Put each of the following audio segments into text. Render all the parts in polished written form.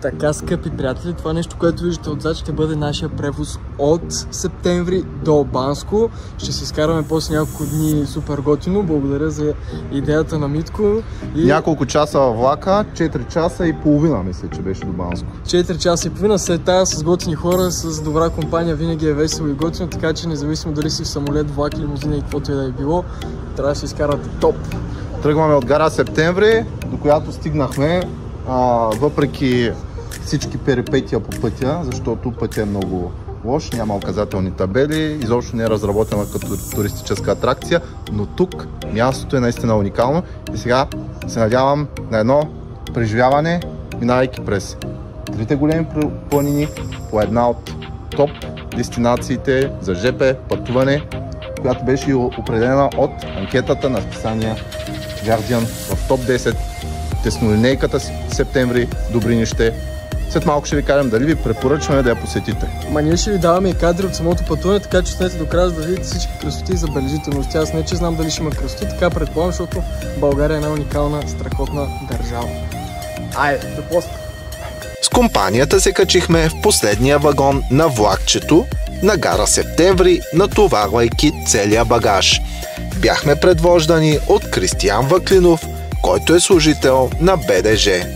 Така, скъпи приятели, това нещо, което виждате отзад, ще бъде нашия превоз от септември до Банско. Ще се изкараме после няколко дни супер готино. Благодаря за идеята на Митко. Няколко часа във влака, 4 часа и половина, мисля, че беше до Банско. 4 часа и половина, след тая с готини хора, с добра компания, винаги е весело и готино, така че независимо дали си в самолет, влак, лимузина и каквото и да е било, трябва да се изкарате топ. Тръгваме от гара Септември, до която стигнахме, въпреки всички перипетия по пътя, защото пътя е много лош, няма указателни табели, изобщо не е разработена като туристическа атракция, но тук мястото е наистина уникално и сега се надявам на едно преживяване, минавайки през трите големи планини по една от топ дестинациите за ЖП пътуване, която беше определена от анкетата на списания Guardian в топ 10 теснолинейката Септември Добринище. След малко ще ви кажем дали ви препоръчваме да я посетите. Ма ние ще ви даваме и кадри от самото пътуване, така че останете до края, за да видите всички красоти и забележителности. Аз не че знам дали ще има красоти, така предполагам, защото България е една уникална, страхотна държава. Айде, до пост! С компанията се качихме в последния вагон на влакчето на гара Септември, натоварвайки целия багаж. Бяхме предвождани от Кристиян Ваклинов, който е служител на БДЖ.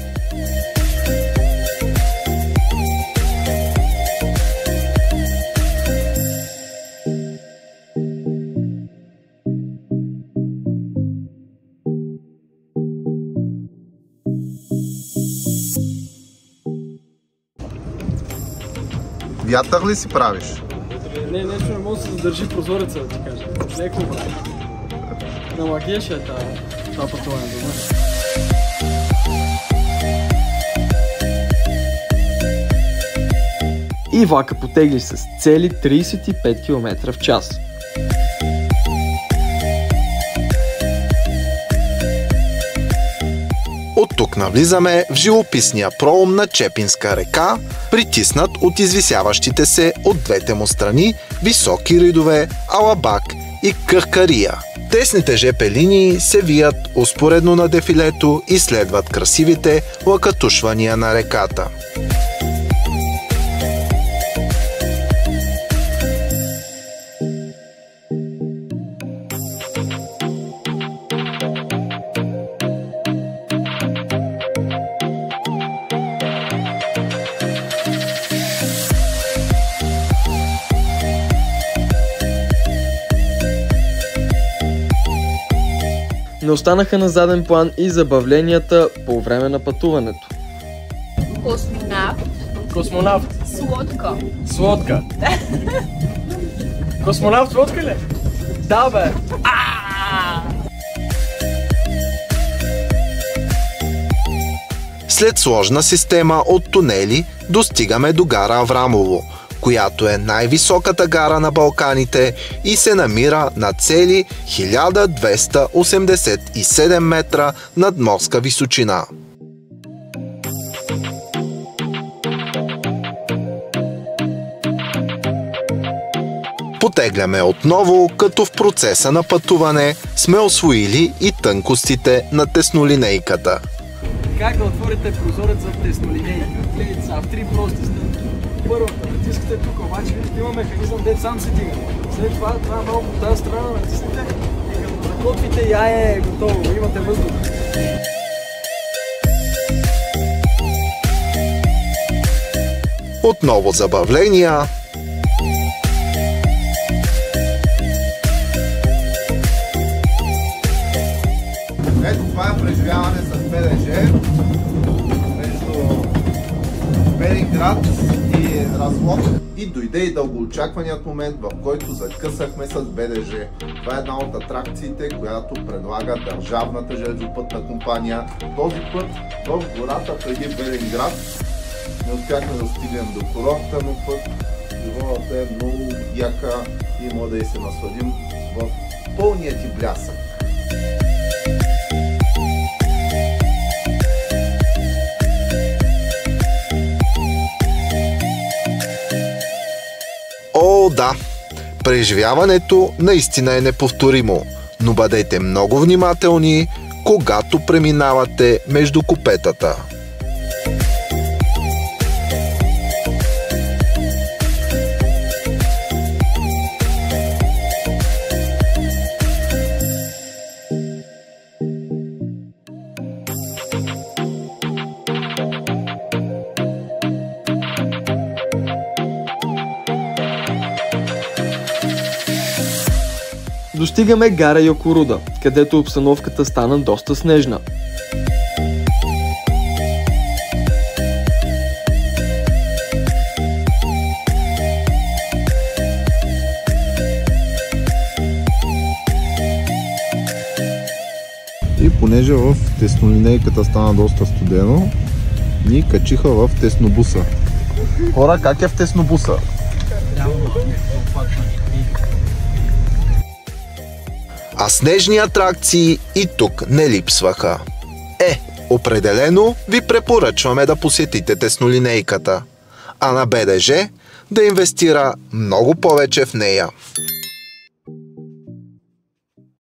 Вятър ли си правиш? Не, нещо не може да се задържи прозореца, да ти кажа. Леко, брат. На магия е това пътуване, добре. И влака потегли с цели 35 км в час. От тук навлизаме в живописния пролом на Чепинска река, притиснат от извисяващите се от двете му страни високи ридове Алабак и Къркария. Тесните ЖП линии се вият успоредно на дефилето и следват красивите лакатушвания на реката. Не останаха на заден план и забавленията по време на пътуването. Космонавт. Космонавт. Сладка. Сладка. Космонавт сладка ли? Да, бе. След сложна система от тунели достигаме до гара Аврамово, която е най-високата гара на Балканите и се намира на цели 1287 метра надморска височина. Потегляме отново, като в процеса на пътуване сме освоили и тънкостите на теснолинейката. Как да отворите прозорец за теснолинейка? Гледайте са, в 3 прости стъпки. Първо, натискате тук, обаче видите има механизъм, дет сам се дига. След това малко от тази страна натиснете и като закотвите, я е готово, имате въздух. Отново забавления. Ето това е преживяване с БДЖ между Белинград и Разлог и дойде и дългоочакваният момент, в който закъсахме с БДЖ. Това е една от атракциите, която предлага държавната железопътна компания. Този път в гората преди Белинград не успяхме да стигнем до курорта, но път природата е много яка и може да и се насладим в пълния ти блясък. О, да! Преживяването наистина е неповторимо, но бъдете много внимателни, когато преминавате между купетата. Достигаме гара Якоруда, където обстановката стана доста снежна. И понеже в теснолинейката стана доста студено, ни качиха в теснобуса. Хора, как е в теснобуса? А снежни атракции и тук не липсваха. Определено ви препоръчваме да посетите теснолинейката, а на БДЖ да инвестира много повече в нея.